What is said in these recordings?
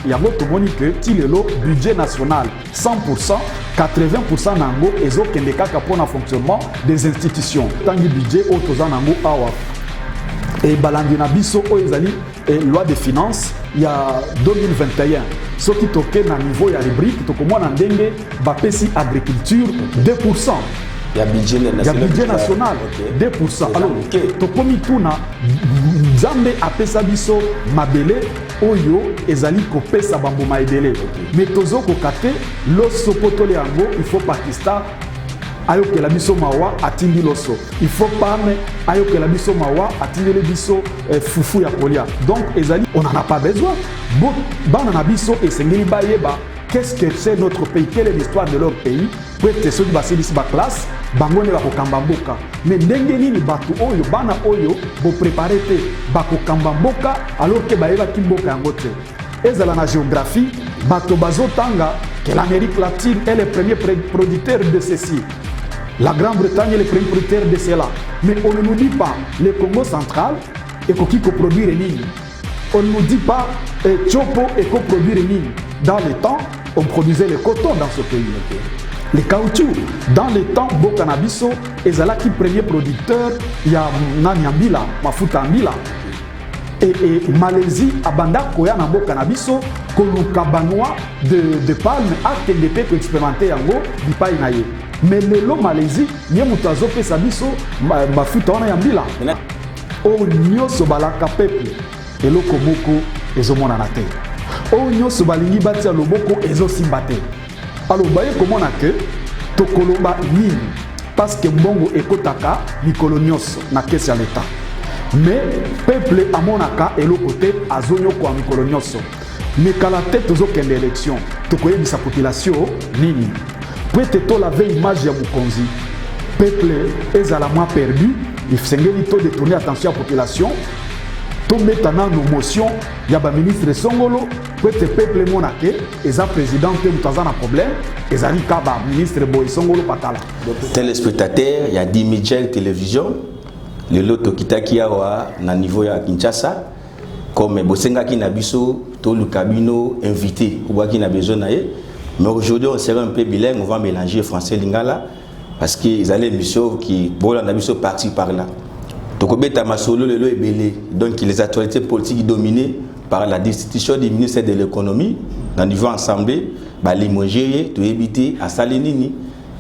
il y a votre monique qui est le budget national 100%, 80% nango et zo kende kaka pour le fonctionnement des institutions. Tant que budget autoza nango awa. Et balandi na biso o ezali loi de finances il y a 2021. Ce qui toque na niveau ya rubrique to komona ndenge bapesi agriculture 2%. Il y a budget national, okay. 2%. Alors, tokomi tuna Nzambe apesa biso mabele oyo ezali kopesa bambo maedele. Mais tozo kokate loso potole yango il faut Pakistan ayokela biso mawa atindi loso. Il faut parme ayokela biso mawa atindi le biso fufu ya kolia. Donc ezali on n'en a pas besoin. Bon, bana na biso esengeli bayeba qu'est-ce que c'est notre pays, quelle est l'histoire de leur pays. Pour être ceux qui basent ici ba classe, bangone ba kokamba mboka. Mais ndenge nini batu oyo bana oyo bo préparer te ba kokamba mboka alors que baeba ki mboka yango te. Ezala na géographie, bato bazotanga que l'Amérique latine est le premier producteur de ceci. La Grande-Bretagne est le premier producteur de cela. Mais on ne nous dit pas le Congo central et qui produire nini. On ne nous dit pas Chopo et produire nini. Dans le temps, on produisait le coton dans ce pays. Le caoutchouc, dans le temps, Bokanabiso, ezala qui premier producteur, il y a Nanyambila, Mafuta Ambila. Et Malaisie, Abanda Koya Nambo Canabiso, Kolukabanois de palme, acte de pepe expérimenté en gros, du pays naïe. Mais le lot Malaisie, Yemutazo Pesabiso, Mafuta Ambila. O nyoso balaka pepe, et lo komoko, ezomona na te. O nyoso balingi batia loboko, ezo simbate. Alors, vous voyez comment on a que Tokoloba nini parce que Mbongo ekotaka mikolo nyonso na kesi ya l'État. Mais peuple amonaka et l'autre côté azonyo kwa mikolo nyonso. Mais quand la tête aux aucun élection, tokoye sa population nini. Peut-être to laver image ya Mukonzi. Peuple est à la moins perdu, il s'engage to détourner attention à la population. Tomber dans nos motions, il y a un ministre de Songolo, peut-être peuple monake, et un président qui a un problème, et un ministre de Songolo Patala. Téléspectateurs, il y a 10 médias de télévision, le loto Kitakiawa, na niveau à Kinshasa, comme Bosenga Kinabiso, tout le cabino invité, ou qui n'a besoin d'aller. Mais aujourd'hui, on sera un peu bilingue, on va mélanger français et lingala, parce qu'ils allaient mission qui, bon, on a mis parti par là. Donc, les actualités politiques dominées par la destitution du ministère de l'économie, dans le niveau assemblée, limogé, tout éviter à Salinini.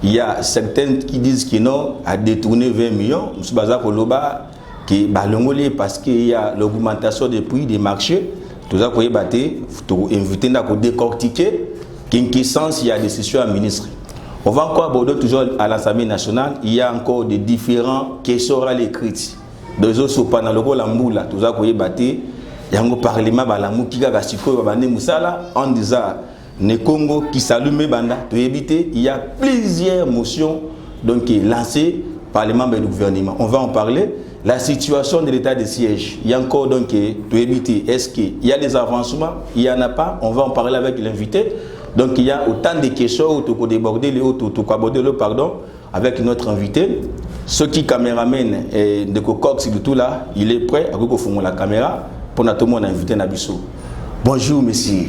Il y a certains qui disent qu'ils n'ont à détourner 20 millions. M. Bazar Koloba, qui est parce qu'il y a l'augmentation des prix des marchés. Tout ça, pour inviter à décortiquer quel sens il y a des décisions à ministre. On va encore aborder toujours à l'Assemblée nationale. Il y a encore des différents questions à l'écrit. Deux autres sont pas dans le rôle en moula. Tout ça, il y a un parlement qui a en disant ne Congo qui s'allume banda pour éviter. Il y a plusieurs motions donc lancées par les membres du gouvernement. On va en parler. La situation de l'état de siège. Il y a encore donc pour éviter. Est-ce qu'il y a des avancements? Il n'y en a pas. On va en parler avec l'invité. Donc il y a autant de questions où tu peux déborder les autres, tu peux aborder le pardon avec notre invité. Ce qui caméraman de Cocox de tout là, il est prêt à refaire la caméra pour notre monde invité Nabiso. Bonjour monsieur.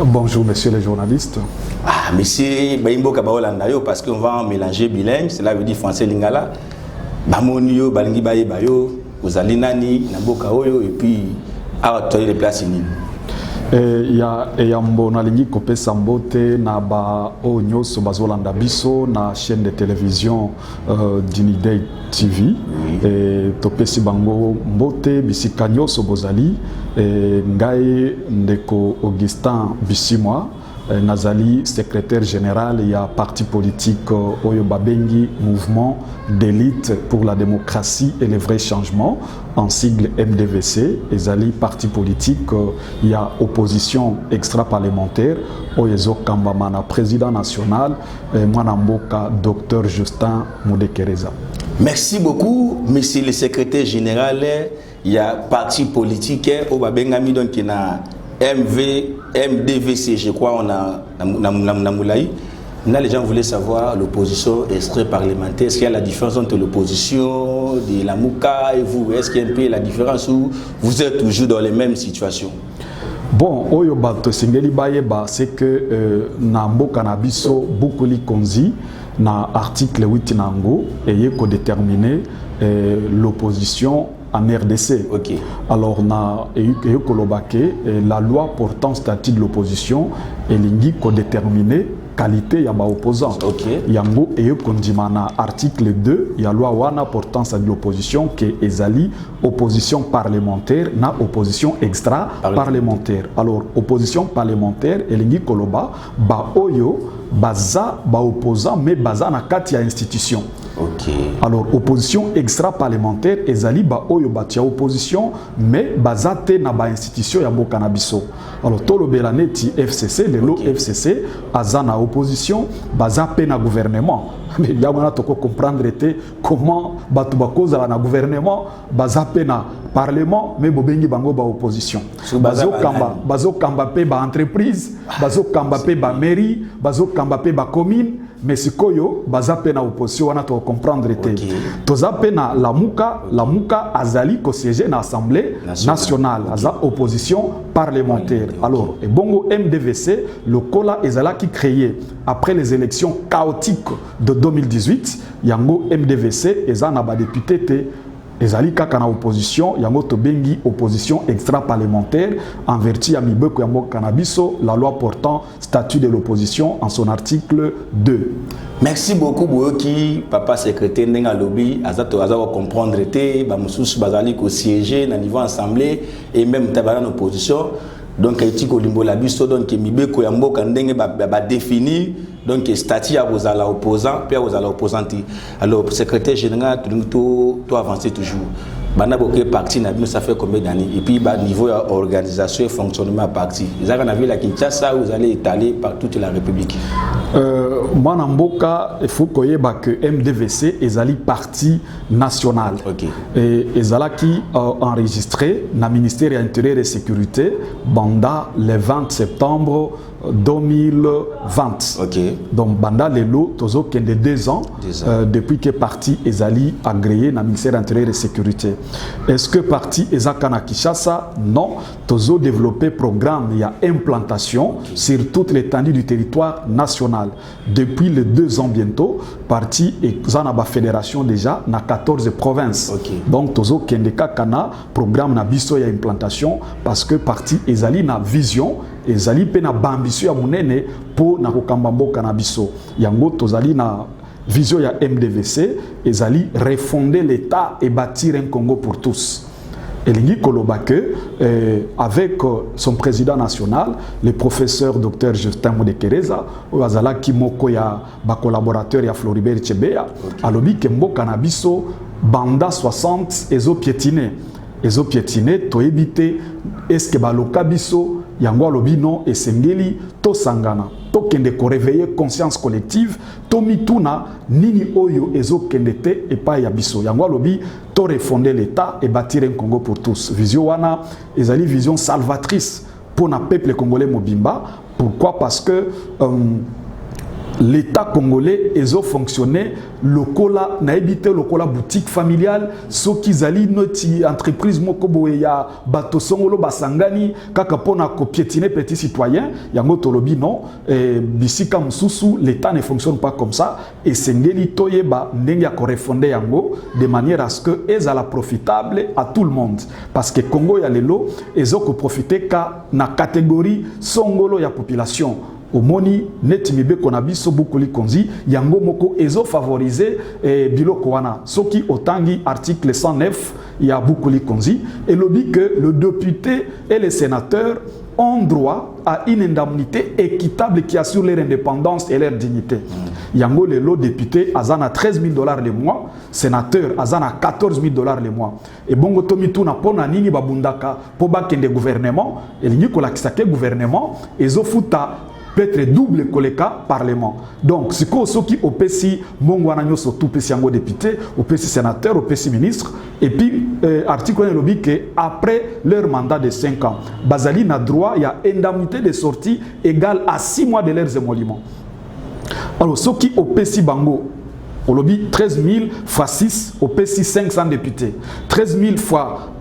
Bonjour monsieur les journalistes. Ah monsieur Baimbo Kabaolandayo parce qu'on va mélanger bilingue, cela veut dire français lingala. Bamonio balingi baye bayo, ozalinani naboka oyo et puis à toi les places ni. Ya mbona lingi kopesa mbote na ba onyoso bazolanda biso na chaîne de télévision Dinidei TV topesi bango mbote bisika nyoso bozali ngai ndeko Augustin Bisimwa nazali secrétaire général ya parti politique oyo babengi mouvement d'élite pour la démocratie et les vrais changements en sigle MDVC ezali parti politique ya opposition extra-parlementaire oyo kambamana président national mwana mboka Dr Justin Mudekereza. Merci beaucoup monsieur le secrétaire général ya parti politique au babengami donc na MDVC, je crois, on a Namoulaï. Les gens voulaient savoir l'opposition extra-parlementaire. Est-ce qu'il y a la différence entre l'opposition de la Mouka et vous? Est-ce qu'il y a un peu la différence ou vous êtes toujours dans les mêmes situations? Bon, oyo bato singeli bayeba c'est que na mboka na biso Bukuli Konzi na article 8 nango eye ko déterminer l'opposition en RDC. Ok. Alors na eye ko lobake la loi portant statut de l'opposition elingi ko déterminer qualité ya ba opposant. Ok. Yango eye kondima na article 2 ya loi wana portant statut de l'opposition que ezali opposition parlementaire na opposition extra parlementaire. Alors opposition parlementaire elingi koloba ba oyo baza ba opposant mais baza na kati ya institution. Ok. Alors opposition extra parlementaire ezali ba oyo batia opposition mais baza te na ba institution ya mboka na biso. Alors tolo belaneti FCC lelo okay. FCC aza na opposition baza pe na gouvernement. Mais yamana toko comprendre te comment batu bakoza na gouvernement baza pe na parlement mais bobengi bango ba opposition. Bazo kamba pe ba entreprise, bazo kamba pe ba mairie, bazo kamba pe ba commune. Mais sikoyo baza pe na opposition wana to comprendre te. Okay. Toza pe na lamuka azali ko siéger na assemblée nationale aza opposition parlementaire. Okay. Alors et bongo MDVC le kola ezala qui créé après les élections chaotiques de 2018 yango MDVC ezana ba député te ezali kaka na opposition yango to bengi opposition extra parlementaire en vertu ya mibeko ya mboka na biso la loi portant statut de l'opposition en son article 2. Merci beaucoup Boyoki papa secrétaire ndenga lobby azato azawa comprendre te ba mususu bazali ko siéger na niveau assemblée et même tabana en opposition donc etiko limbo la biso donc mibeko ya mboka ndenge ba définir donc statut à vos ala opposants puis à vos ala opposantes. Alors secrétaire général tu avancer toujours bana boké parti na bino ça fait combien d'années et puis bah niveau organisation et fonctionnement parti ils ont vu la Kinshasa vous allez étaler par toute la République. Moi na mboka il faut koyeba que MDVC ezali parti national. OK. Et ezala qui enregistré na ministère intérieur et sécurité banda le 20 septembre 2020. OK. Donc banda lelo tozo kende 2 ans depuis que parti ezali agréé na ministère intérieur et sécurité. Est-ce que parti ezaka na Kinshasa? Non, tozo développé programme il y a implantation sur toute l'étendue du territoire national. Depuis les 2 ans bientôt, parti ezana ba fédération déjà na 14 provinces. Okay. Donc tozo kende kana programme na biso ya implantation parce que parti ezali na vision ezali pe na bambiso ya munene po na kokamba mboka na biso yango tozali na vision ya MDVC ezali refonder l'État et bâtir un Congo pour tous. Elingi Kolobake avec son président national le professeur Dr Justin Modekereza ozala kimoko ya ba collaborateur ya Floribert Chebeya alobi ke mboka na biso banda 60 ezo piétiner to éviter est-ce que baloka biso yango alobi non esengeli to sangana to kende ko réveiller conscience collective to mituna nini oyo ezo kende te epa ya biso yango alobi to refonder l'État et bâtir un Congo pour tous. Vision wana ezali vision salvatrice pour na peuple congolais mobimba. Pourquoi? Parce que l'État congolais ezo fonctionner lokola na ebité lokola boutique familiale soki zali noti entreprise moko boye ya bato songolo basangani kaka pona ko piétiner petit citoyen yango tolobi non bisika mususu l'État ne fonctionne pas comme ça et sengeli toyeba ndenge ya ko refonder yango de manière à ce que ezala profitable à tout le monde parce que Congo ya lelo ezo ko profiter ka na catégorie songolo ya population. Omoni neti mibeko na biso Bukuli Konzi yango moko ezo favoriser biloko wana soki otangi article 109 ya Bukuli Konzi et lobi que le député et les sénateurs ont droit à une indemnité équitable qui assure leur indépendance et leur dignité. Yango lelo député azana $13,000 le mois, sénateur azana $14,000 le mois. Et bongo tomitu na pona nini babundaka po bakende gouvernement et lingi kolakisa ke gouvernement ezo futa peut-être double koleka parlement. Donc ce qui opesi mongwana nyoso tout pesi yango député, opesi sénateur, opesi ministre et puis article ne lobby que après leur mandat de 5 ans, bazali na droit il y a indemnité de sortie égale à 6 mois de leurs émoluments. Alors ce qui opesi bango au lobby 13 000 fois 6 opesi 500 députés, 13 000 fois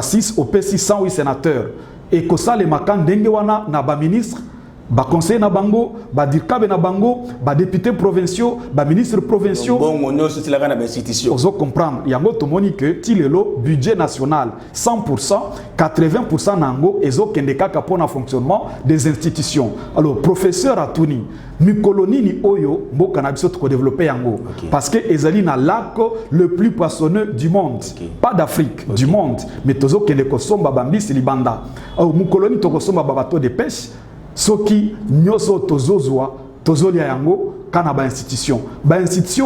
6 opesi 108 sénateurs. et que ça les makan ndenge wana na ba ministre ba conseiller na bango ba dirkabe na bango ba députés provinciaux ba ministres provinciaux bon on c'est la grande institution ozo comprendre yango tomoni que tilelo budget national 100% 80% nango ezo kende kaka pona fonctionnement des institutions. Alors professeur Atuni mikolo nini oyo mboka na biso to développer yango parce que ezali na lac le plus poissonneux du monde, pas d'Afrique, du monde, mais tozo kende ko somba bambisi libanda. Alors mikolo ni to ko somba bateau de pêche soki nyoso tozozwa tozolia yango kana ba institution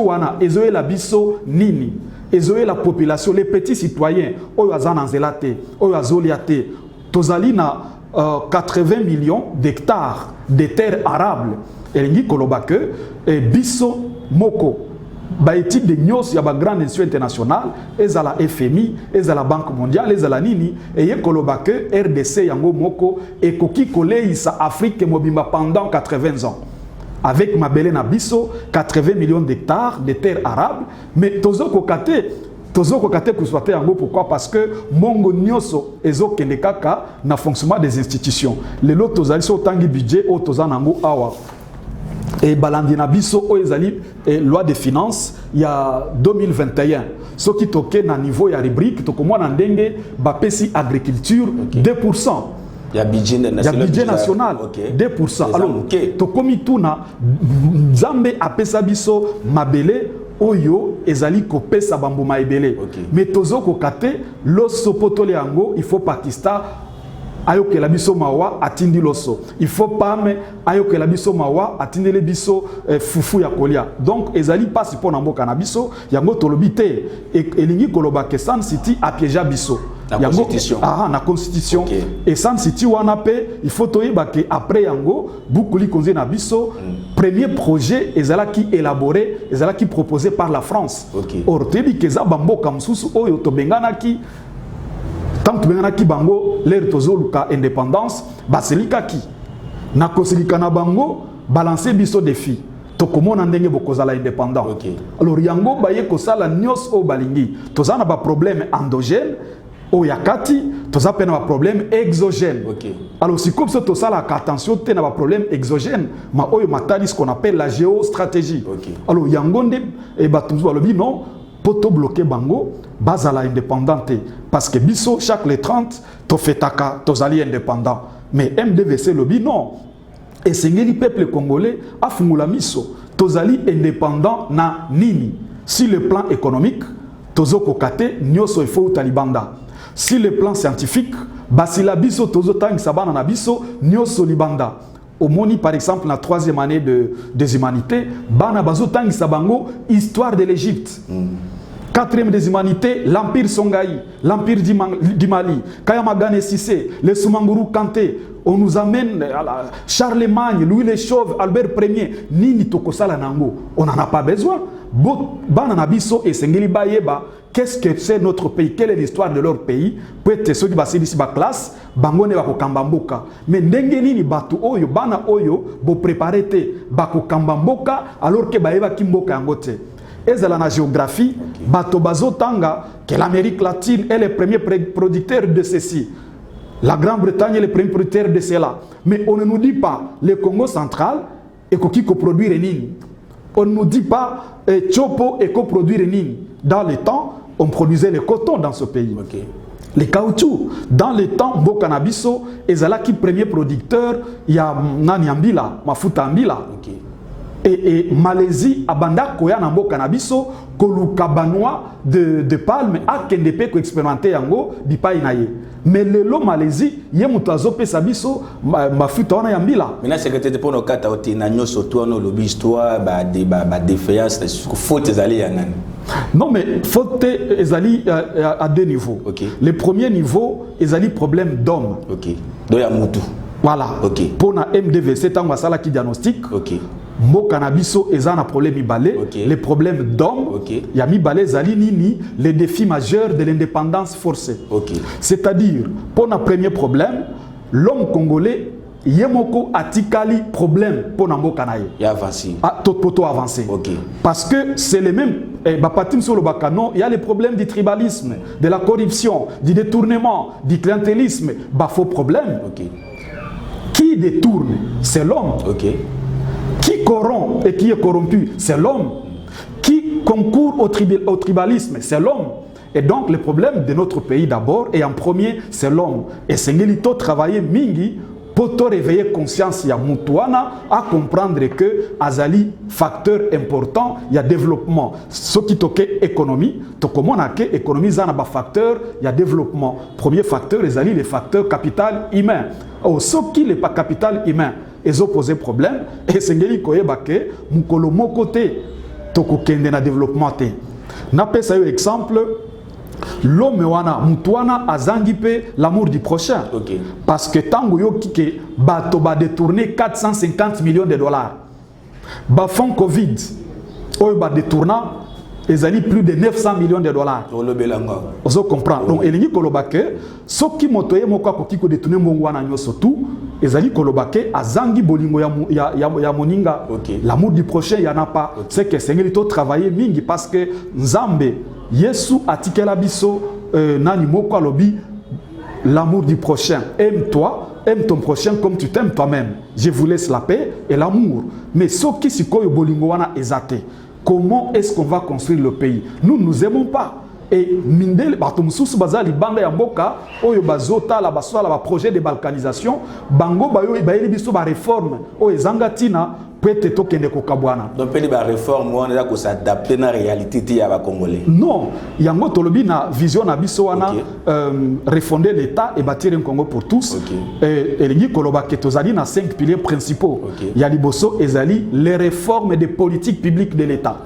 wana ezoye la biso nini ezoye la population les petits citoyens oyo azana nzela te oyo azolia te tozali na 80 millions d'hectares de terres arables elingi koloba que biso moko ba étude de nyos ya ba grande institution internationale ezala FMI ezala Banque mondiale ezala nini eye koloba que RDC yango moko ekoki koleisa Afrique mobimba pendant 80 ans avec mabele na biso 80 millions d'hectares de terres arables mais tozo kokate kuswate yango pourquoi parce que mongo nyoso ezo kende kaka na fonctionnement des institutions lelo tozali so tangi budget o tozana ngo awa et balandi na biso o ezali loi de finances il y a 2021 ce qui toke na niveau ya rubrique to komona ndenge bapesi agriculture 2%. Il y a budget national 2%. Alors to komi tuna Nzambe apesa biso mabele oyo ezali kopesa bambuma ebele mais tozo kokate loso potole yango il faut Pakistan ayokela biso mawa atindi loso il faut pame ayokela biso mawa atindele biso fufu ya kolia donc ezali pasi pona mboka na biso yango tolobi te elingi koloba ke Sun City apiéja biso yango na constitution et Sun City wana pe il faut toyeba ke après yango bukuli konze na biso premier projet ezala ki élaboré ezala ki proposé par la France or tebi keza bamboka msusu oyo to bengana ki tant que bengana ki bango l'air tozoluka indépendance baselika ki na koselika na bango balancer biso défi to komona ndenge bokozala indépendant alors yango baye kosala nyos o balingi tozana ba problème endogène o yakati toza pena ba problème exogène alors si comme ça tosala attention te na ba problème exogène ma oyo matali ce qu'on appelle la géostratégie alors yango nde e batumzu balobi non poto bloquer bango bazala indépendante parce que biso chaque les 30 to fetaka tozali indépendant mais MDVC lobi non et sengeli peuple congolais afungula miso tozali indépendant na nini si le plan économique tozoko kate nyoso ifo talibanda si le plan scientifique basila biso tozo tangisa bana na biso nyoso libanda Omoni par exemple la 3e année des humanités bana bazo tangisa bango histoire de l'Égypte 4e des humanités, l'Empire Songhai, l'Empire du Mali, Kayamagane Sissé, les Soumanguru Kanté, on nous amène à Charlemagne, Louis le Chauve, Albert Ier, Nini Tokosala Nango, on n'en a pas besoin. Bananabiso et Sengeli Bayeba, qu'est-ce que c'est notre pays? Quelle est l'histoire de leur pays? Peut-être ceux qui basent ici ba classe, bangone bako kambamboka. Mais ndenge nini batu oyo, bana oyo, bo préparer te bako kambamboka alors que baeba kimboka yangote. Et dans la géographie, Batobazo Tanga, que l'Amérique latine est le premier producteur de ceci. La Grande-Bretagne est le premier producteur de cela. Mais on ne nous dit pas le Congo central et qui coproduit Renini. On ne nous dit pas Chopo et coproduit Renini. Dans le temps, on produisait le coton dans ce pays. Les caoutchouc. Dans le temps, Bokanabiso, et là qui premier producteur, il y a Nanyambila, Mafuta Ambila. Et Malaisie, Abanda, Koya, Nambo, Canabiso, Koluka Banois de palme, a Kendepe, ko expérimenté yango, di pa inaye. Mais le lo Malaisie, Yemutazo, Pesabiso, Mafuta, on a Yambila. Maintenant, c'est que tu es pour nos cas, tu es surtout dans le histoire, défaillance, faut tes alliés. Non, mais faut tes alliés à deux niveaux. Le premier niveau, les alliés problème d'homme. Donc, il y a Moutou. Voilà. Pour na MDVC, tant que ça qui diagnostic. Mo cannabiso ezana problème ibalé, les problèmes d'hommes, yami balé zali nini, les défis majeurs de l'indépendance forcée. C'est-à-dire, pour notre premier problème, l'homme congolais yemoko atikali problème pour nambo kanaye. Il a avancé. Poto avancé. Parce que c'est les mêmes Bapatim sur le Bacano, il y a les problèmes du tribalisme, de la corruption, du détournement, du clientélisme. Faux problème. Qui détourne? C'est l'homme. Qui corrompt et qui est corrompu? C'est l'homme. Qui concourt au tribalisme? C'est l'homme. Et donc le problème de notre pays d'abord et en premier, c'est l'homme. Et c'est Ngelito travailler mingi pour te réveiller conscience ya Moutouana à comprendre que azali facteur important, il y a développement. Ce qui toque économie, to comment on a que économie zana ba facteur, il y a développement. Premier facteur, azali les facteurs capital humain. Ce qui n'est pas capital humain, ils ont posé problème et c'est ngeli koyeba que mukolo mokote toko kende na développement te. Na pesa yo exemple l'homme wana mutuana azangi pe l'amour du prochain. Parce que tango yo kike bato ba détourner 450 millions de dollars. Ba fond Covid oyo ba détourna ezali plus de 900 millions de dollars. Vous comprenez. Donc elingi kolobake soki motoye moko akoki ko détourner mbongo wana nyoso tout ezali kolobake azangi bolingo ya moninga. L'amour du prochain il y en a pas. C'est que c'est ngeli to travailler mingi parce que Nzambe Yesu atikela biso nani moko alobi l'amour du prochain. Aime-toi, aime ton prochain comme tu t'aimes toi-même. Je vous laisse la paix et l'amour. Mais soki sikoyo bolingo wana ezate. Comment est-ce qu'on va construire le pays? Nous ne nous aimons pas. Et mindele batumsusu bazali banda ya mboka oyo bazota la baswa la projet de balkanisation bango bayo bayeli biso ba réforme o ezangatina peut-être tokende ko kabwana. Donc peut ba réforme on a ko s'adapter na réalité ti ya ba congolais. Non, yango tolobi na vision na biso wana refonder l'état et bâtir un Congo pour tous. Et lingi koloba ke tozali na 5 piliers principaux. Ya liboso ezali les réformes des politiques publiques de l'état.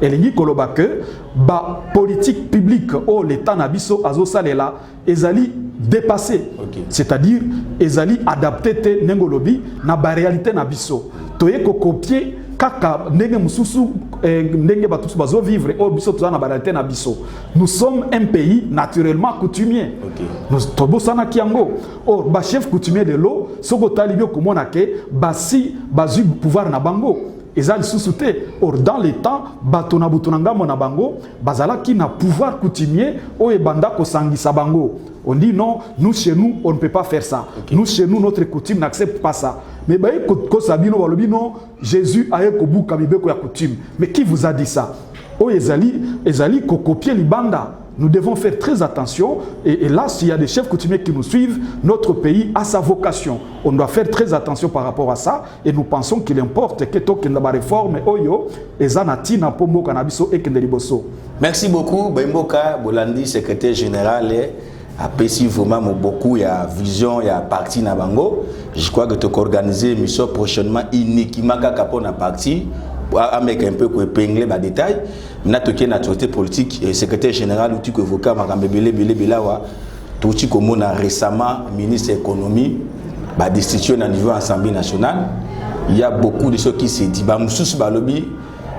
Et lingi koloba que ba politique publique oh l'état na biso azo salela ezali dépassé. C'est-à-dire ezali adapté te nengolobi na ba réalité na biso. Toye ko copier kaka ndenge mususu ndenge batusu bazo vivre o biso tozana ba réalité na biso. Nous sommes un pays naturellement coutumier. Nous tobosana kiango or ba chef coutumier de l'eau soko talibio komona ke basi bazu pouvoir na bango. Ezali sous-souté. Or, dans les temps, batona butunanga mona bango, bazala qui n'a pouvoir coutumier, o ebanda ko sangisa bango. On dit non, nous chez nous, on ne peut pas faire ça. Nous chez nous, notre coutume n'accepte pas ça. Mais baye ko sabino balobi non, Jésus aye ko buka mibeko ya coutume. Mais qui vous a dit ça? O ezali ko copier libanda. Nous devons faire très attention. Et là, s'il y a des chefs coutumiers qui nous suivent, notre pays a sa vocation. On doit faire très attention par rapport à ça. Et nous pensons qu'il importe que Tokenda réforme Oyo et Zanati na Pombo Kanabiso et Kendeliboso. Merci beaucoup, Bemboka Bolandi, secrétaire général. Apprécie vraiment beaucoup, il y a vision, il y a parti Nabango. Je crois que tu as organisé une mission prochainement uniquement pour la partie. Avec un peu de épingler les détails. Notre autorité politique et secrétaire général outil que avocat Makambebele Belawa tout comme on a récemment ministre de l'économie destitué au niveau de l'Assemblée nationale. Il y a beaucoup de choses qui se disent Moussous Balobi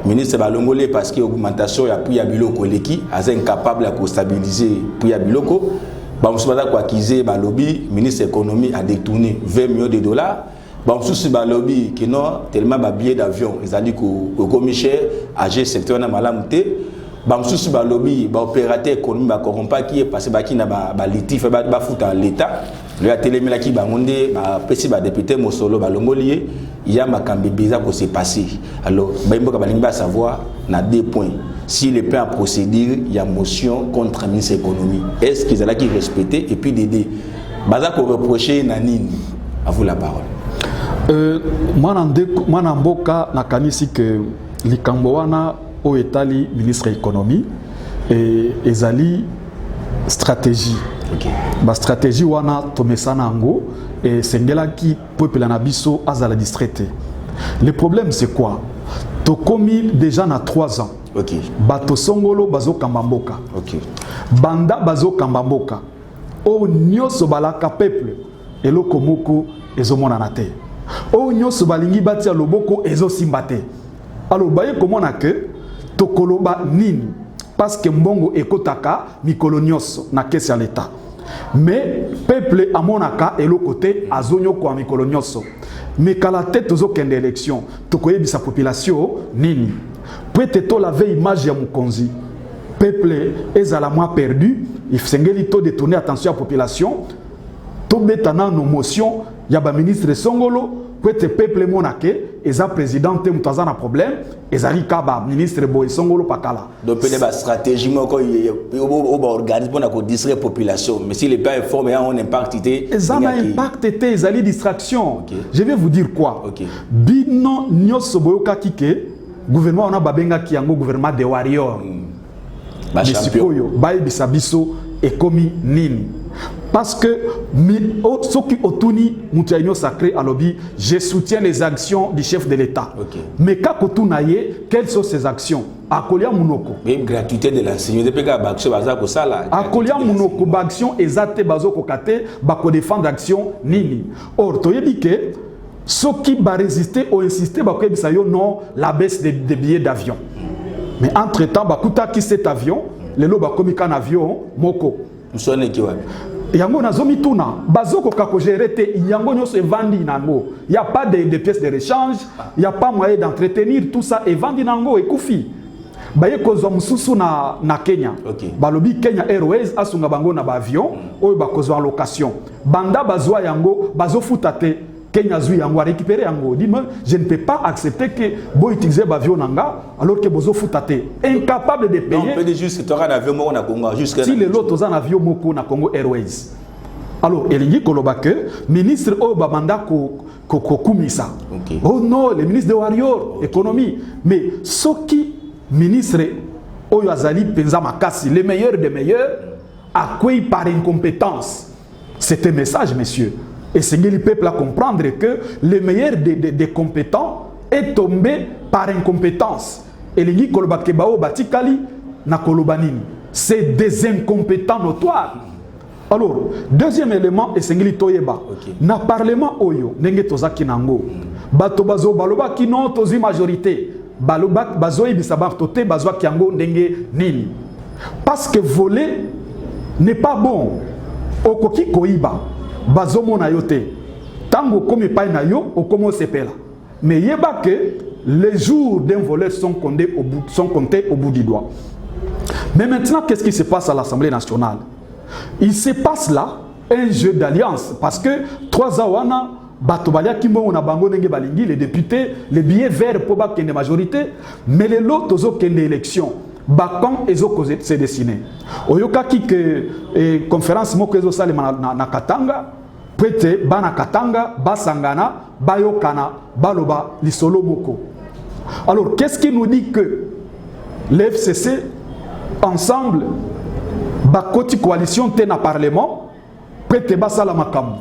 ministre Balongolé parce que l'augmentation il y a plus biloko leki est incapable de stabiliser plus biloko. Moussous Balobi acquisé Balobi ministre de l'économie a détourné 20 millions de dollars. Bon, sous ce lobby qui non tellement de billets d'avion, ils ont dit que commissaire AG secteur na malamté. Bon, sous ce lobby, opérateur économique ba corrompa qui est passé ba qui na ba litif ba fout à l'état. Le télémela qui ba mondé ba pesi ba député Mosolo ba longolier, il y a makambi bizarre que c'est passé. Alors, ba imboka ba lingi ba savoir na 2 points. S'il est prêt à procéder, il y a motion contre le ministre de l'économie. Est-ce qu'ils allaient respecter et puis d'aider? Baza ko reprocher nanini. À vous la parole. Mwana mboka nakanisi que likambo wana o etali ministre de l'économie et ezali stratégie. Ba stratégie wana tomesana ngo et sengela ki peuple na biso azala distraité. Le problème c'est quoi? Tokomi déjà na 3 ans. Bato songolo bazo kambamboka. Banda bazo kambamboka. O nyoso balaka peuple eloko moko ezomona na te. O nyoso balingi batia loboko ezo simbate. Alors baye komona que tokoloba nini parce que mbongo ekotaka mikolo nyoso na kesi ya l'état. Mais peuple amonaka eloko te azonyo kwa mikolo nyoso. Mais kala tête tozo kende élection tokoyebisa population nini peut-être laver image ya mukonzi peuple est à la moins perdu il faut to détourner attention à la population to betana nos motions ya ba ministre Songolo peut-être peuple monake eza président te mutaza na problème ezali ka ba ministre Boy Songolo pakala donc peut-être ba stratégie moko au organisme pour ko distraire population mais si les pas informés on impact été ezana impact été ezali distraction je vais vous dire quoi bino nyoso boyoka kike gouvernement on a babenga ki yango gouvernement de warrior ba champion ba bisabiso ekomi nini parce que ceux qui otuni mutaino sacré à lobby je soutiens les actions du chef de l'État mais quand otunaye quelles sont ces actions akolia munoko même gratuité de l'enseignement depuis que baction baza ko sala akolia munoko ba action ezate bazo ko kate ba ko défendre action nini or toyebi ke ceux qui ba résister ou insister ba ko ebisa yo non la baisse des billets d'avion mais entre temps ba kuta ki cet avion lelo ba komi kan avion moko musone ki wa yango nazomi tuna bazoko kako gérer te yango nyoso evandi nango il y a pas de pièces de rechange il y a pas moyen d'entretenir tout ça evandi nango ekufi baye kozwa mususu na Kenya balobi Kenya Airways asunga bango na ba avion oyo bakozwa en location banda bazwa yango bazofuta te Kenya zui yango récupérer yango dit je ne peux pas accepter que bo utiliser ba avion nanga alors que bozo futate incapable de payer non peut dire juste tu auras un avion moko na Congo jusqu'à si les lots ont un avion moko na Congo Airways alors elingi koloba que ministre o babanda ko kumisa oh non le ministre de warrior économie mais soki ministre oyo azali penza makasi les meilleurs des meilleurs accueillis par incompétence c'est un message messieurs. Et c'est le peuple à comprendre que le meilleur des compétents est tombé par incompétence. Et les Nikolobakebao Batikali na Kolobanini. C'est des incompétents notoires. Alors, deuxième élément, et c'est le Toyeba. Na parlement Oyo, Nenge Tozaki Nango. Bato Bazo Baloba qui non tozi majorité. Baloba Bazo Ibisabar Tote Bazo Kiango Nenge Nini. Parce que voler n'est pas bon. Okoki Koiba. Bazomo na yote tango comme pas na yo au comment sepela mais yeba que les jours d'un voleur sont comptés au bout du doigt. Mais maintenant qu'est-ce qui se passe à l'Assemblée nationale? Il se passe là un jeu d'alliance parce que 3 awana batobalia kimbo na bango ndenge balingi les députés les billets verts pour ba kende majorité mais les lots tozo kende élection bakon ezo se dessiner oyoka ki que conférence moko ezo sale na Katanga prete bana Katanga basangana bayokana baloba lisolo moko. Alors qu'est-ce qui nous dit que l'FCC ensemble bakoti coalition te na parlement prete basala makambo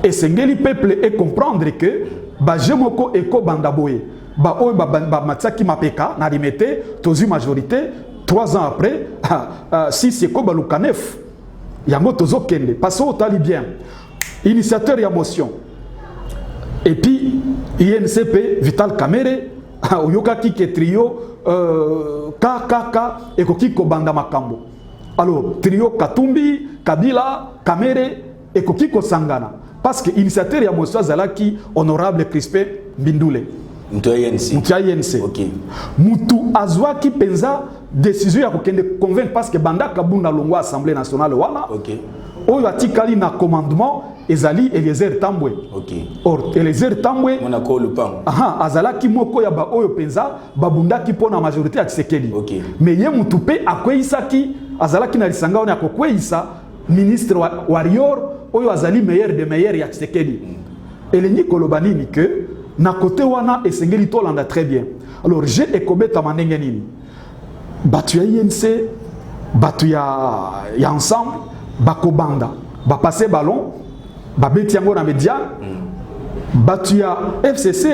et sengeli peuple et comprendre que bajemoko eko bandaboye ba oy ba matsaki mapeka na limité tozu majorité 3 ans après si c'est ko balukanef yango tozo kende parce que tali bien initiateur ya motion et puis INCP Vital Kamerhe oyoka ki ke trio KKK et ko kiko banda makambo alors trio Katumbi Kabila Kamerhe et ko kiko sangana parce que initiateur ya motion zalaki honorable Crispin Mbindule Mutiayense. Okay. Mutu azwa ki penza décision ya kokende convaincre parce que banda kabunda longwa assemblée nationale wana. Okay. Oyo atikali na commandement ezali Eliezer Tambwe. Okay. Or Eliezer Tambwe on a ko lupang. azalaki moko ya ba oyo penza babunda ki pona majorité ya Tshisekedi. Okay. Mais ye mutu pe akweisaki azalaki na lisanga ona kokweisa ministre warrior oyo azali meilleur des meilleurs ya Tshisekedi. Elengi kolobani ni que na côté wana esengeli tolanda très bien. Alors j'ai ekobeta manenge nini batu ya INC batu ya ensemble bakobanda ba passer ballon ba beti yango na média batu ya FCC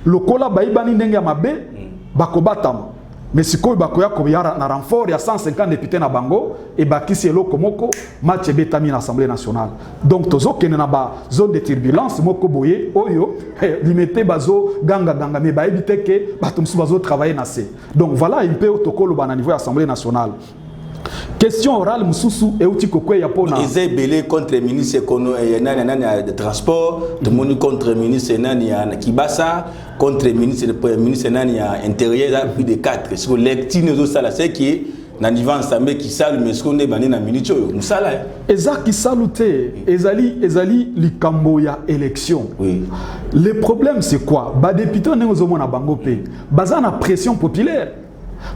lokola baibani ndenge ya mabe bakobatama mais sikoyo bakoya koyara na renfort ya 150 députés na bango et bakisi eloko moko match betami na Assemblée nationale. Donc tozo kene na ba zone de turbulence moko boye oyo limité bazo ganga mais ba éviter que batumsu bazo travailler na se. Donc voilà un peu protocole ba na niveau de l'Assemblée nationale. question orale mususu euti kokwe ya pona ils ont belé contre le ministre de transport, tout le monde contre le ministre Kibasa, contre le ministre intérieur, plus de 4. Sur l'électine de ça, c'est qui est dans niveau ensemble qui salue mais ce qu'on est bané dans minute nous ça là. Ezak qui salute, ezali likambo ya élection. Oui. Le problème c'est quoi? Ba député on est aux hommes na bango pe. Bazana pression populaire.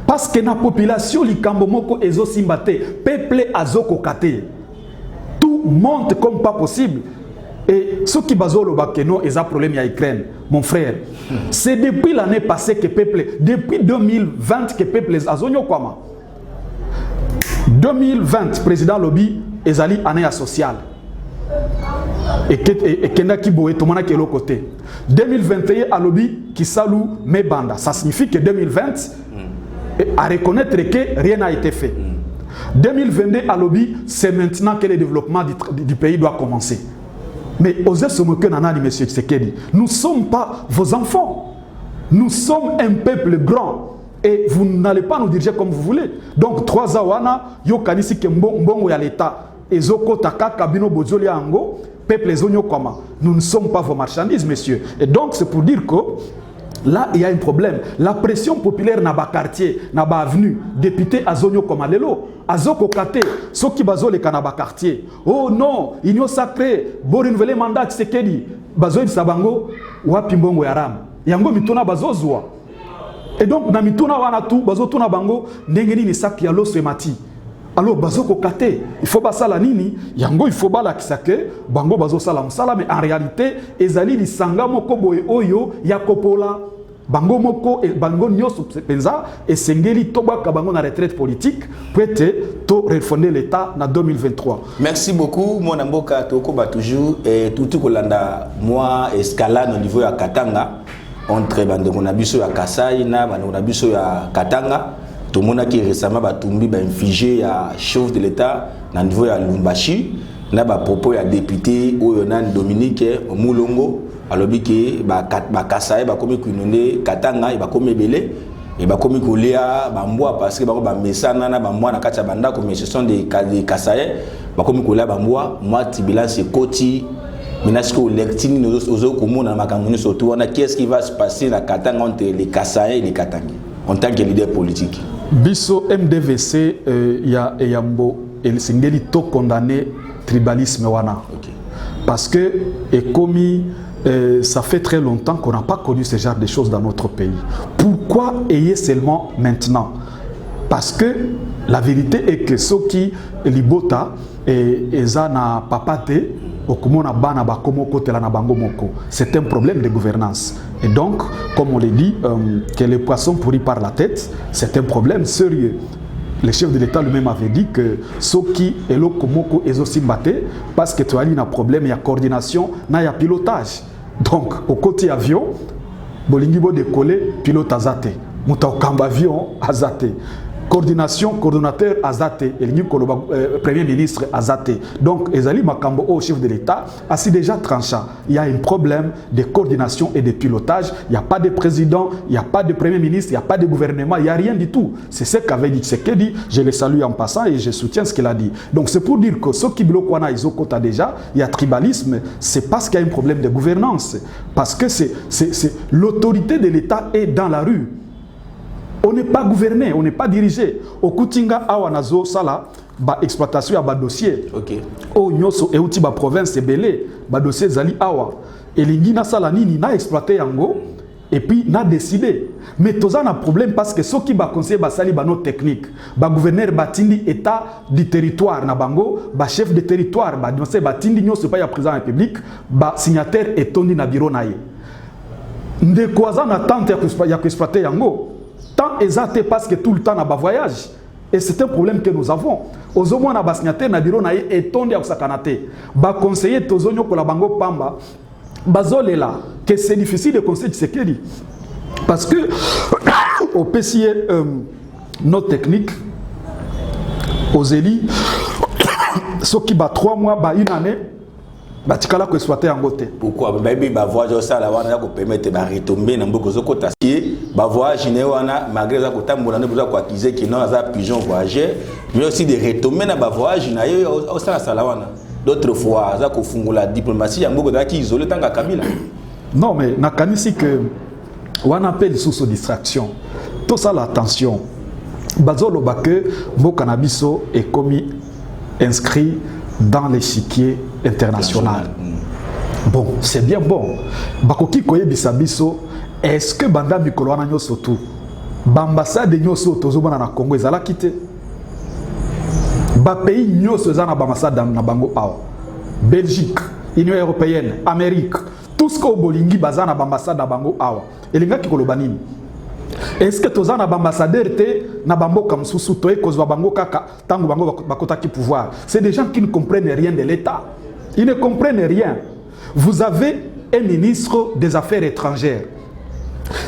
Parce que la population, likambo moko ezo simbate, peuple azoko kate. Tout monte comme pas possible. Et ce qui bazo le bakeno, ils ont problème à Ukraine, mon frère. C'est depuis l'année passée que peuple, depuis 2020 que peuple azonyo kwama. 2020, président Lobby, ezali année sociale. Et kenda ki boye tout le monde qui est l'autre côté. 2021 à Lobby qui salue mes bandas. Ça signifie que 2020 à reconnaître que rien n'a été fait. 2022 à Lobby, c'est maintenant que le développement du pays doit commencer. Mais osez se moquer nanani, monsieur Tshisekedi. Nous ne sommes pas vos enfants. Nous sommes un peuple grand. Et vous n'allez pas nous diriger comme vous voulez. Donc, 3 awana, yo kanisi ke mbongo ya l'État. Ezoko taka kabino bozoli ango, peuple ezonyo koma. Nous ne sommes pas vos marchandises, monsieur. Et donc, c'est pour dire que là, il y a un problème. La pression populaire n'a pas quartier, n'a pas avenue. Député Azonio Komalelo, Azoko Kate, Soki Bazo le Kanaba quartier. Oh non, union sacrée, bon renouveler mandat, c'est qu'elle Bazo Sabango, Wapi Mbongo Yaram. Yango Mitona Bazo Zoua. Et donc, na Mitona Wanatu, Bazo Tona Bango, Nengeni Nisaki Yalo Semati. Alors, Bazoko Kate, il faut pas ça la nini, Yango, il faut pas la kisake, Bango Bazo Salam Salam, mais en réalité, Ezali li Sanga Moko Boe Oyo, Yakopola. Bango moko et bango nyoso penza et sengeli tobaka bango na retraite politique pour être to refonder l'état na 2023. Merci beaucoup mon amboka toko ba toujours et tout kolanda moi escalade au niveau ya Katanga entre bandeko na biso ya Kasai na bandeko na biso ya Katanga to mona ki récemment batumbi ba infligé ya chef de l'état na niveau ya Lumbashi na ba propos ya député oyo nan Dominique Mulongo alobi ke ba Kasai ba komi kunonde Katanga e ba komi belé et ba komi kolia ba mbwa parce que ba mesana na ba mbwa na kati ya banda comme ce sont des Kasai ba komi kolia ba mbwa moi tibila c'est koti minasko lectine nous ozo komona makamuni surtout on a qu'est-ce qui va se passer na Katanga entre les Kasai et les Katangi en tant que leader politique biso MDVC ya yambo el singeli to condamner tribalisme wana okay. Parce que et commis ça fait très longtemps qu'on n'a pas connu ce genre de choses dans notre pays. Pourquoi ayez seulement maintenant? Parce que la vérité est que ceux qui libota et zana papate okumona bana bakomo kotela na bango moko, c'est un problème de gouvernance. Et donc, comme on l'a dit, que les poissons pourris par la tête, c'est un problème sérieux. Le chef de l'État lui-même avait dit que ceux qui est le komoko est aussi batté parce que tu as un problème, il y a coordination, il y a pilotage. Donc, au côté avion, Bolingibo décoller, pilote azate. Mouta okamba avion azate. Coordination, coordonnateur azate. Et le premier ministre azate. Donc, Ezali Makambo au chef de l'État a si déjà tranchant. Il y a un problème de coordination et de pilotage. Il n'y a pas de président, il n'y a pas de premier ministre, il n'y a pas de gouvernement, il n'y a rien du tout. C'est ce qu'avait dit Tshisekedi. Je le salue en passant et je soutiens ce qu'il a dit. Donc, c'est pour dire que ce qui bloque Izokota déjà, il y a tribalisme, c'est parce qu'il y a un problème de gouvernance. Parce que l'autorité de l'État est dans la rue. On n'est pas gouverné, on n'est pas dirigé. Au Kutinga, Awanazo, Sala, ba exploitation à ba dossier. Ok. Au Nyoso, Euti, ba province, Belé, ba dossier Zali Awa. Et l'Ingina Sala Nini n'a exploité Yango, et puis n'a décidé. Mais tous un problème parce que ceux qui ba conseiller ba sali ba nos techniques, ba gouverneur ba tindi état du territoire na bango, ba chef de territoire, ba conseiller ba tindi Nyoso pas ya président de la République, ba signataire et tondi na bureau naïe. Ndekwaza na tante ya exploiter Yango. Tant exact parce que tout le temps on a voyage et c'est un problème que nous avons. Aux moins on a signaté na bureau na et tondi à sakanate. Ba conseiller tozonyo ko la bango pamba. Bazolela que c'est difficile de conseiller Tshisekedi parce que au PCA nos techniques aux élites ce qui bat 3 mois ba une année batikala ko exploiter en côté. Pourquoi baby ba voyage ça la wana ko permettre ba retomber na mboko zoko tassier ba voyage ne wana malgré ça ko tambola ne besoin ko accuser que non za pigeon voyageur mais aussi de retomber na ba voyage na yo au ça la wana d'autres fois za ko fungula diplomatie ya mboko da ki isolé tanga Kabila. Non mais nakanisi que on appelle sous distraction. Tout ça l'attention. Bazolo bake mboka na biso est commis inscrit dans l'échiquier international. Bon, c'est bien bon. Bakoki koye bisabiso, est-ce que banda mikolo wana nyoso tout bambassade nyoso tozobona na Congo ezala kité? Ba pays nyoso ezana ba ambassade na bango awa. Belgique, Union européenne, Amérique, tout ce que bolingi bazana ba ambassade na bango awa. Elinga kikoloba nini? Est-ce que tous les ambassadeurs na bango comme sous toi kozwa bango kaka tango bango bakota ki pouvoir? C'est des gens qui ne comprennent rien de l'État. Ils ne comprennent rien. Vous avez un ministre des Affaires étrangères.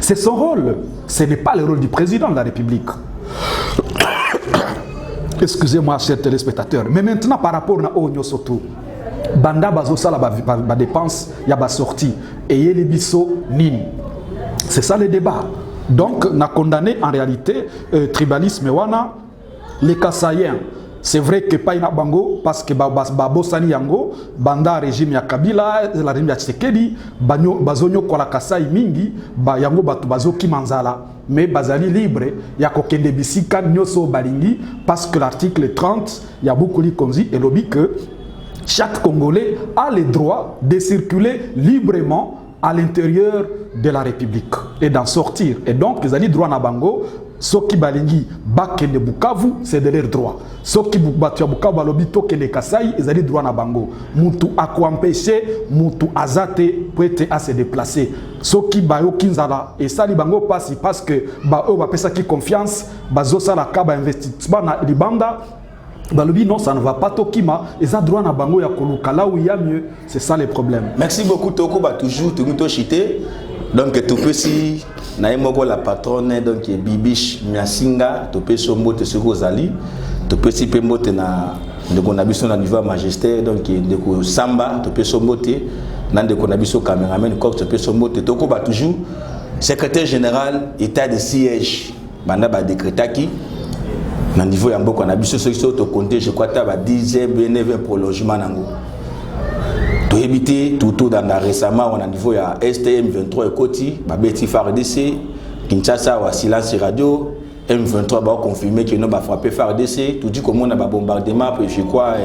C'est son rôle. Ce n'est pas le rôle du président de la République. Excusez-moi, chers téléspectateurs. Mais maintenant, par rapport à Onyo Soto, banda bazo sala ba dépense ya ba sortie et yeli biso nini. C'est ça le débat. Donc, on a condamné en réalité tribalisme wana les Kassaïens. C'est vrai que pas ina bango parce que bosani yango banda régime ya Kabila, la régime ya Tshisekedi, bazonyo kola Kasai mingi, ba yango batu bazoki manzala. Mais bazali libre ya kokende bisika nyoso balingi parce que l'article 30 ya beaucoup li konzi et lobby que chaque Congolais a le droit de circuler librement à l'intérieur de la République et d'en sortir. Et donc, les alliés droit na bango, ceux qui balingi bakende Bukavu, c'est de leur droit. Ceux qui batu Bukavu balobito kende Kasai, les alliés droit na bango. Moutou a quoi empêcher, moutou azate pour être à se déplacer. Ceux qui bayo kinzala et ça li bango passe parce que ba eux ba pesa qui confiance, bazo sala ka ba investissement na libanda. Balobi non, ça ne va pas Tokima. Et ça droit na bango ya koluka là où il y a mieux. C'est ça le problème. Merci beaucoup Toko, bah toujours tout chité. Donc tout peut si naimoko la patronne donc Bibish Miasinga, tout peut sombo te sur Rosali, tout peut si pembote na de konabiso na niveau majesté donc de ko samba, tout peut sombo te na de konabiso cameraman corps tout peut sombo te Toko bah toujours secrétaire général état de siège banda ba décrétaki. Dans le niveau de la biso to compter je crois que 10 20 prolongement nango to éviter tout dans récemment on a niveau ya STM 23 et Koti ba beti FARDC Kinshasa wa silence radio M23 ba confirmer que non ba frapper FARDC tout dit comment on a ba bombardement puis je crois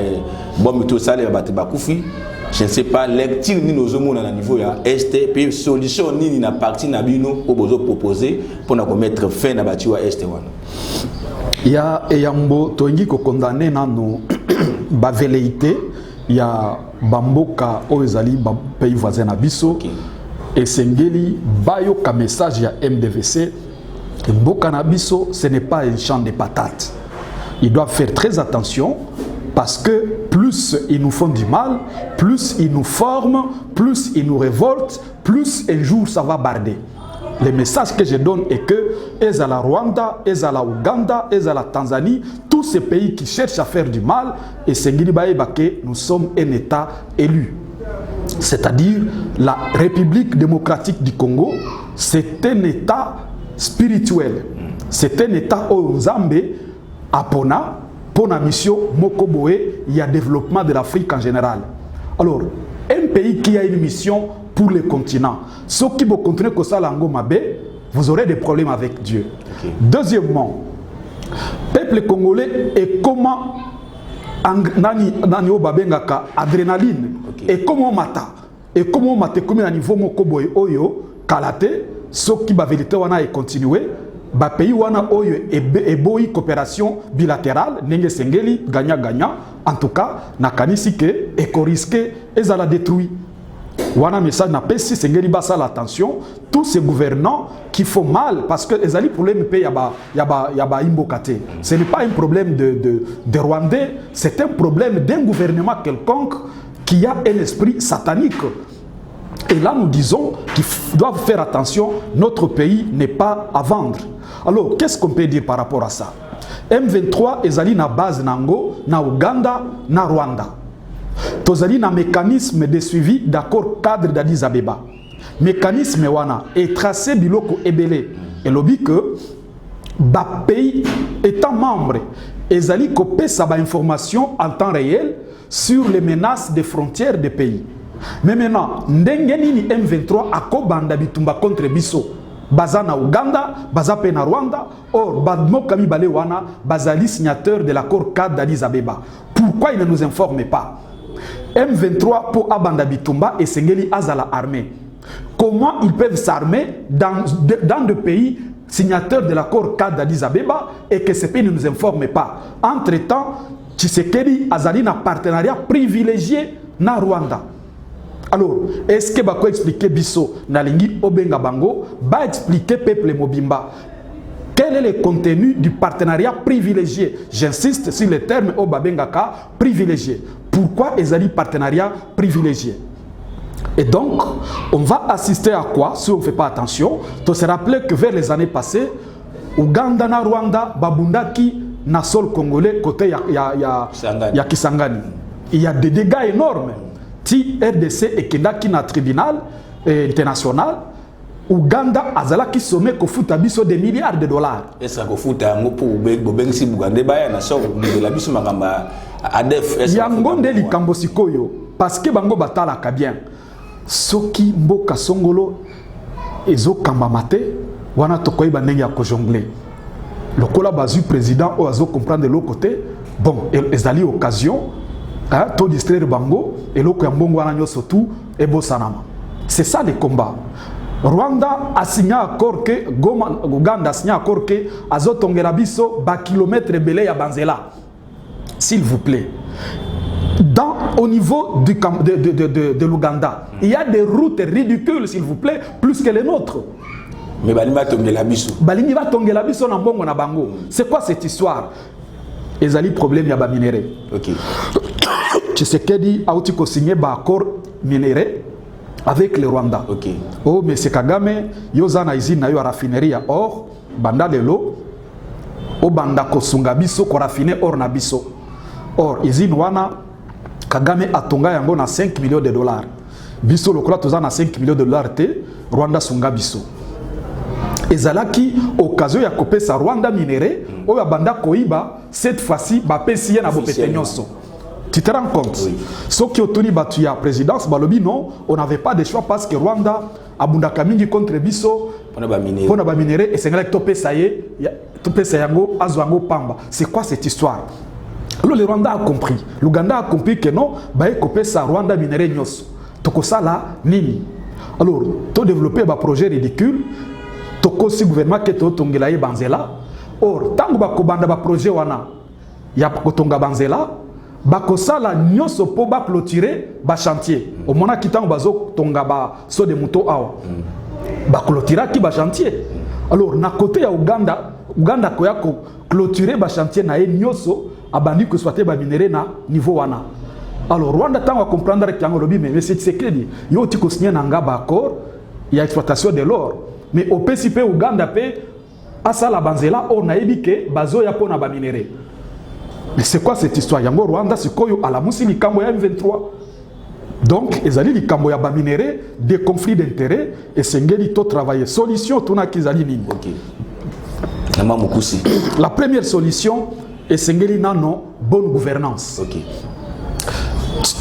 bombe tout ça les ba kufi je ne sais pas lecture ni nos hommes na niveau ya ST solution ni na partie na bino au besoin proposer pour na mettre fin na bati wa ST wana. Il y a Eyambo Toingi ko condamné nano ba velléité il y a bamboka oezali ba pays voisin na biso et sengeli bayo ka message ya MDVC mboka na biso ce n'est pas un champ de patates. Ils doivent faire très attention parce que plus ils nous font du mal, plus ils nous forment, plus ils nous révoltent, plus un jour ça va barder. Le message que je donne est que Ezala Rwanda, Ezala Ouganda, Ezala Tanzanie, tous ces pays qui cherchent à faire du mal, et Sengili Baebake, nous sommes un État élu. C'est-à-dire la République démocratique du Congo, c'est un État spirituel. C'est un État au Nzambe, Apona, pour la mission Mokoboe, il y a développement de l'Afrique en général. Alors, un pays qui a une mission pour le continent. Ceux qui vont continuer comme ça, vous aurez des problèmes avec Dieu. Okay. Deuxièmement, peuple congolais est comment adrénaline et comment mata et comment mata comme à niveau mokoboy oyo kalate ceux qui va vérité wana et continuer ba pays wana oyo et boy coopération bilatérale nenge sengeli gagnant en tout cas nakanisi que éco risqué et ça la détruit. Wana message n'a pas si sengeli basa l'attention tous ces gouvernants qui font mal parce que les alliés problème pays yaba imbokate. Ce n'est pas un problème de Rwandais, c'est un problème d'un gouvernement quelconque qui a un esprit satanique. Et là nous disons qu'ils doivent faire attention, notre pays n'est pas à vendre. Alors qu'est-ce qu'on peut dire par rapport à ça? M23 ezali na base nango na Uganda na Rwanda. tozali na mécanisme de suivi d'accord cadre d'Addis Abeba. Mécanisme wana est tracé biloko ebele et lobi que ba pays étant membre ezali kopesa ba information en temps réel sur les menaces des frontières des pays. Mais maintenant, ndenge nini M23 akobanda bitumba contre biso baza na Uganda, baza pe na Rwanda, or badmoka mibale wana bazali signateur de l'accord cadre d'Addis Abeba. Pourquoi il ne nous informe pas? M23 pour abanda bitumba et sengeli azala armée. Comment ils peuvent s'armer dans des pays signataires de l'accord cadre d'Addis Abeba et que ces pays ne nous informent pas? Entre-temps, Tshisekedi azali na partenariat privilégié na Rwanda. Alors, est-ce que bako expliquer biso nalingi obenga bango ba expliquer peuple mobimba quel est le contenu du partenariat privilégié? J'insiste sur le terme obabengaka privilégié. Pourquoi ezali partenariat privilégié? Et donc, on va assister à quoi si on ne fait pas attention? Tu se rappelles que vers les années passées, Ouganda na Rwanda, babundaki na sol congolais côté ya Kisangani. Il y a des dégâts énormes. Si RDC et Kendaki na tribunal international, Ouganda azalaki sommet ko futa biso des milliards de dollars. Est-ce que futa ngo pour bobengisi Bugande baya na so de la biso makamba ADF yango nde likambo sikoyo parce que bango batala ka bien. Soki mboka songolo ezo kamba mate wana tokoyeba ndenge ya ko jongler. Lokola bazu président o azo comprendre de l'autre côté, bon, ezali occasion hein, to distraire bango et loko ya mbongo wana nyoso tout et bosanama. C'est ça le combat. Rwanda a signé accord que Uganda a signé accord que azo tongela biso ba kilomètre belé ya Banzela. S'il vous plaît. Au niveau de l'Ouganda, il y a des routes ridicules, s'il vous plaît, plus que les nôtres. Mais Balini va tongela biso. Balini va tongela biso na mbongo na bango. C'est quoi cette histoire? Ezali problème ya ba minéré. OK. Tshisekedi a outi ko signé ba accord minéré avec le Rwanda. OK. Oh mais c'est Kagame yoza na usine na yo raffinerie ya or banda lelo o banda ko sunga biso ko raffiner or na biso. Or usine wana Kagame atonga yango na 5 millions de dollars. Biso lokola toza na 5 millions de dollars te Rwanda sunga biso. Ezalaki occasion ya kopesa Rwanda minéré oyo banda koiba cette fois-ci ba pesi na bopete nyonso. Tu te rends compte? Oui. Ce qui otoni batu ya présidence balobi non, on n'avait pas de choix parce que Rwanda abundaka mingi contre biso pona ba minéré et sengala topesa ye topesa yango azwango pamba. C'est quoi cette histoire? Alors le Rwanda a compris, l'Ouganda a compris que non, bae kopesa Rwanda minéré nyonso. Tokosala nini? Alors, to développer ba projet ridicule, toko si gouvernement ke to tongela ye Banzela. Or, tango ba kobanda ba projet wana ya kotonga Banzela, bakosala nyonso po ba clôturer ba chantier. Au mona kitango bazo tonga ba so de muto awa. Ba clôturer ki ba chantier. Alors na côté ya Uganda koya ko clôturer ba chantier na ye nyonso abandi ko soit ba minéré na niveau wana. Alors Rwanda tango comprendre que lobi mais c'est Tshisekedi yo ti ko signer na ngaba accord ya exploitation de l'or. Mais au PCP Uganda pe asala Banzela on a ebike bazo ya pona ba minéré. Mais c'est quoi cette histoire? Yango Rwanda sikoyo ala musi likambo ya M23. Donc ezali likambo ya ba minéré des conflits d'intérêts et sengeli to travailler solution tuna kizali nini. OK. Nama mukusi. La première solution est sengeli nano bonne gouvernance. OK.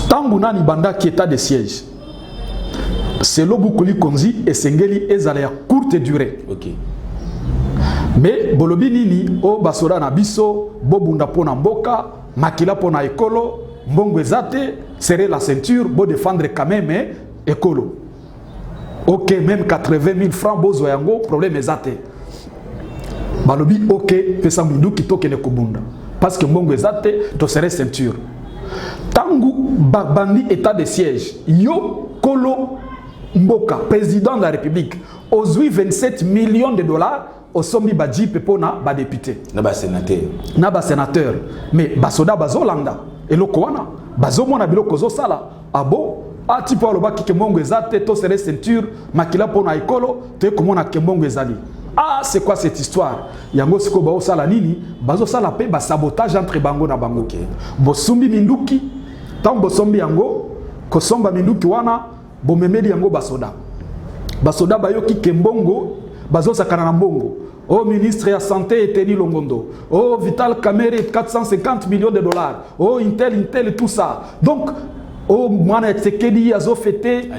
Tangu nani banda ki état de siège. C'est l'obukuli konzi et sengeli ezala ya courte durée. OK. Mais bolobi nini o basoda na biso bobunda pona mboka makila pona ekolo mbongo ezate serrer la ceinture bo défendre quand même ekolo. OK, même 80 000 francs bozo yango problème ezate. Balobi OK pesa mundu kitoke ne kobunda parce que mbongo ezate to serrer ceinture. Tangu bandi état de siège yo kolo mboka président de la République ozui 27 millions de dollars au sombi badji pepona ba député na ba sénateur mais basoda bazolanda eloko wana bazomona biloko zo sala abo ati po aloba ki kemongo ezate to serrer ceinture makila pona ekolo te komona kemongo ezali. Ah, c'est quoi cette histoire? Yango siko ba osala nini bazo sala pe ba sabotage entre bango na bango. Okay. Bosumbi minduki tant bosombi yango kosomba minduki wana bomemeli yango basoda bayoki kembongo bazo sakana na mbongo. Oh, ministre de la Santé Eteni Longondo. Oh, Vital Kamere, 450 millions de dollars. Oh, Intel, tout ça. Donc, oh, Mwana Tsekedi, Azo fêté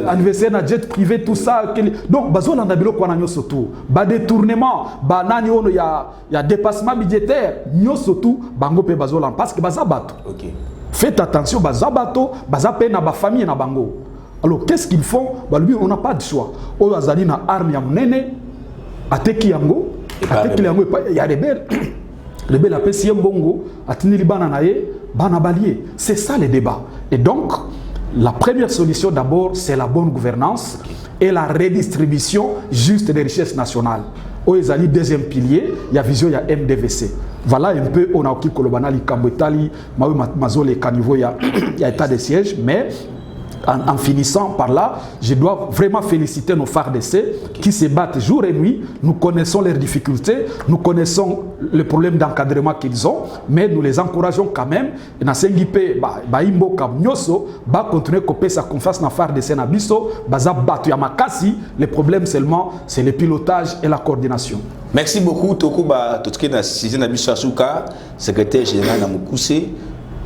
anniversaire na jet privé, tout ça. Donc, Bazo Landabilo Kwana Nyosotu. Ba détournement, ba nani ono ya dépassement budgétaire. Nyosotu, Bango pe Bazo Land. Parce que Bazabato. Ok. Faites attention, Bazabato, Bazape na ba famille na Bango. Alors, qu'est-ce qu'ils font? Bah, lui, on n'a pas de choix. Oh, Azali na arme ya munene. Ateki yango, il y a des rebelles. Les rebelles appellent si mbongo, atini libana nae, bana balié. C'est ça le débat. Et donc, la première solution d'abord, c'est la bonne gouvernance et la redistribution juste des richesses nationales. Au Ezali, deuxième pilier, il y a vision, il y a MDVC. Voilà un peu, on a aussi Kolobanali, Kambetali, Maui Mazole, Kanivo, il y a état de siège, mais en finissant par là, je dois vraiment féliciter nos FARDC qui se battent jour et nuit. Nous connaissons leurs difficultés, nous connaissons le problème d'encadrement qu'ils ont, mais nous les encourageons quand même. Et dans ce pays, continuer à couper sa confiance dans FARDC na biso, le problème seulement, c'est le pilotage et la coordination. Merci beaucoup, Tokuba Totke Sisi Nabiso Asuka, secrétaire général de Moukousé.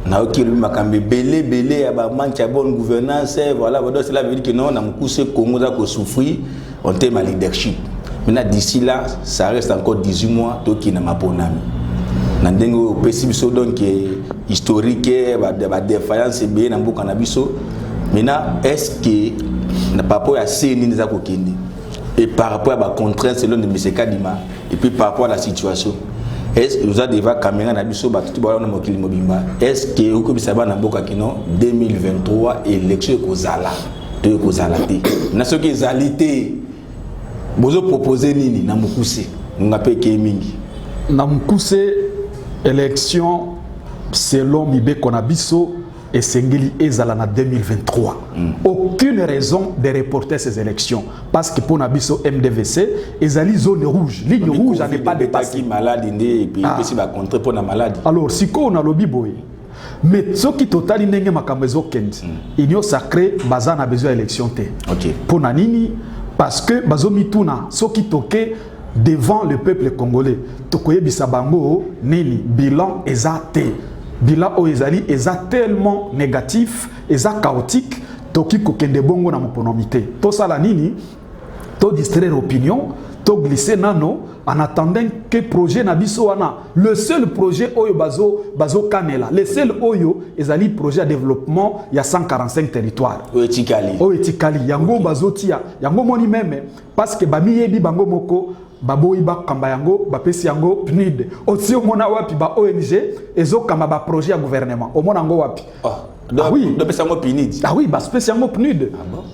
Naoki lui makambe belé à ba manque de bonne gouvernance, voilà, cela veut dire que non, Moukousé Congo a souffrir en termes de leadership. Maintenant d'ici là, ça reste encore 18 mois Toki na maponami. Nandengo pessimisme donc historique, ba défaillance bien na mboka na biso. Maintenant est-ce que na papa ya CNI nza kokende et par rapport à la contrainte selon de M. Kadima et puis par rapport à la situation, est-ce que vous avez déjà caméra na biso ba tout ba na mokili mobimba, est-ce que vous ko bisaba na mboka kino 2023 élection kozala to kozala te na ce que zalité bozo proposer nini na Moukousé ngape ke mingi na Moukousé élection selon Mibe Konabiso et Sengeli Ezala na 2023. Aucune raison de reporter ces élections. Parce que pour Nabiso MDVC, Ezali zone rouge. Ligne rouge n'est pas dépassée. Et puis il va contrer pour la maladie. Alors, si on a lobby boy. Mais ce qui total n'est pas kendi. Il y a sacré, Bazan a besoin d'élection. Ok. Pour Nanini, parce que Bazo Mituna, ce qui toquait devant le peuple congolais. Tokoye Bisabango, Nini, bilan ezate. Bilan Oezali est tellement négatif, est chaotique, toki kokende bongo na moponomité. To sala nini, to distraire l'opinion, to glisser nano en attendant que projet nabiso wana. Le seul projet oyo bazo kanela, le seul oyo ezali projet de développement il y a 145 territoires. Oetikali. Yango bazo tia, yango moni même parce que bami yebi bango moko baboyi ba kamba yango bapesi yango PNUD aussi omona wapi ba ONG ezo kamba ba projet ya gouvernement omona ngo wapi oui bapesi yango PNUD ba spécial yango PNUD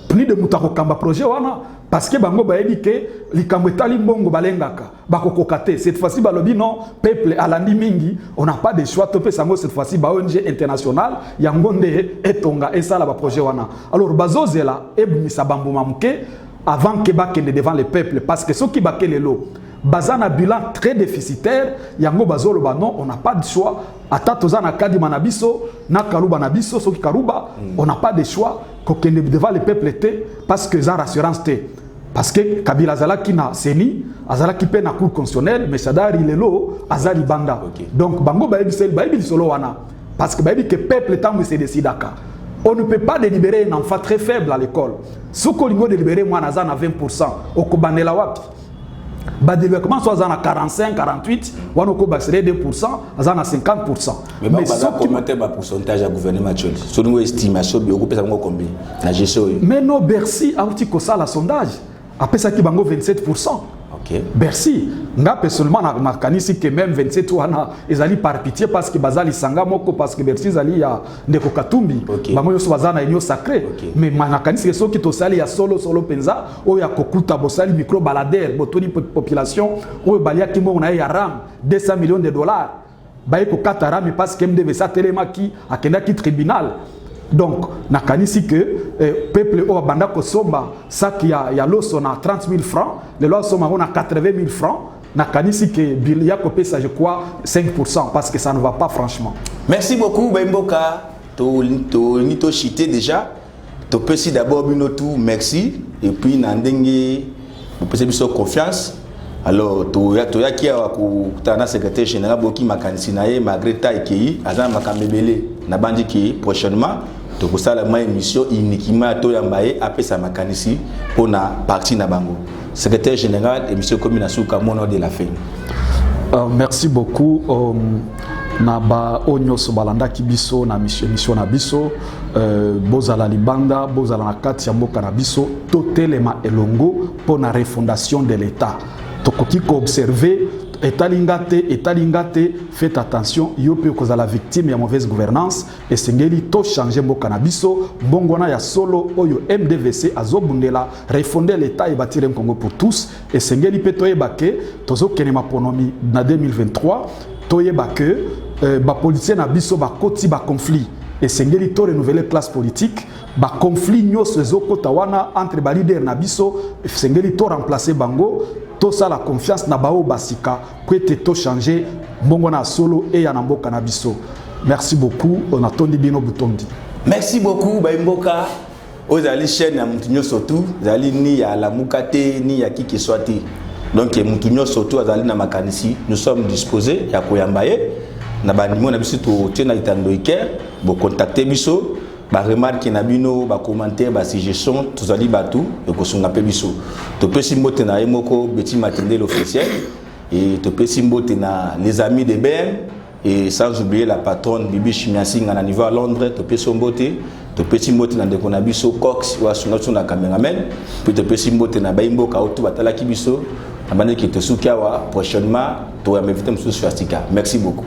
PNUD mutako kamba projet wana parce que bango bayebi ke likambo etali mbongo balengaka bakokokate cette fois-ci balobi non peuple alandi mingi on n'a pas de choix topesa yango cette fois-ci ba ONG international yango nde etonga esala ba projet wana alors bazozela ebimisa bambuma muke avant que bakende devant le peuple parce que ceux qui bakent les lots bazana bilan très déficitaire yango bazolo ba non on n'a pas de choix atatoza na kadi manabiso na karuba nabiso soki karuba on n'a pas de choix kokende devant le peuple té parce que za rassurance té parce que Kabila Zalaki na seni azalaki pe na cour constitutionnelle mais sadari lelo azali banda donc bango baebi solo wana parce que baebi que peuple tango se décidaka. On ne peut pas délibérer un enfant très faible à l'école. Si on veut délibérer, moi, on a 20%. Au Kobanela Wapi. Le développement soit à 45, 48, on a 2%, on a 50%. Mais si on commenter le pourcentage du gouvernement, si on estimation, on peut savoir combien. Mais non, Bercy a aussi ça le sondage. Après ça, il y a 27%. Okay. Bercy, nga personnellement na kanisi que même 27 wana ezali par pitié parce que bazali sanga moko parce que Bercy zali ya ndeko Katumbi bango yoso bazana enyo sacré mais na kanisi que soki to sali ya solo penza o ya kokuta bosali micro baladère botoni population o balia kimo na ya ram 200 millions de dollars baye ko kataram parce que MDV sa telemaki akenda ki tribunal. Donc, nakanisi que peuple au banda kosomba ça qui a l'osso na 30 000 francs, le lois sont à 80 000 francs. Nakanisi que bilia kopé ça je crois 5% parce que ça ne va pas franchement. Merci beaucoup Bemboka. to chité déjà to peut si d'abord bino tout merci et puis nandenge vous pouvez biso confiance alors to ya ki a ko tana secrétaire général boki makanisi na ye Magreta Ekei azana makamebele na bandi ki prochainement to ko sala ma émission uniquement to yambaye apesa makanisi pour na parti na bango secrétaire général émission commune asuka mono de la fin. Merci beaucoup. Na ba onyoso balanda kibiso na mission na biso bozala libanda bozala na kati ya mboka na biso totelema elongo pour na refondation de l'état tokoki ko observer etalingate faites attention yo pe ko la victime ya mauvaise gouvernance et sengeli to changer mboka na biso mbongona ya solo oyo MDVC azobundela refonder l'état et bâtir un Congo pour tous et sengeli pe toyebake tozo kenema ponomi na 2023 toyebake ba politicien na biso ba koti ba conflit et sengeli to renouveler classe politique ba conflit nyos ezokota wana entre ba leader na biso sengeli to remplacer bango to ça la confiance na bao basika ko ete to changer mbongo na solo et ya na mboka na biso. Merci beaucoup, on attendi bino butondi. Merci beaucoup ba mboka ozali chaîne ya mutunyo surtout zali ni ya la mukate ni ya kiki swati donc mutunyo surtout azali na makanisi nous sommes disposés ya koyambaye na ba numéro na biso to tena itando iker bo contacter biso ba remarque na bino ba commentaire ba suggestion tozali batu e ko sunga pe biso to pesi mbote na emoko beti matinde l'officiel et to pesi mbote na les amis de BM et sans oublier la patronne Bibi Chimiasinga na niveau à Londres to pesi mbote to pesi mbote na ndeko na biso Cox wa sunga na cameraman puis to pesi mbote na baimboka auto batala ki biso na bande ki to sukiawa prochainement to ya m'inviter monsieur Swastika. Merci beaucoup.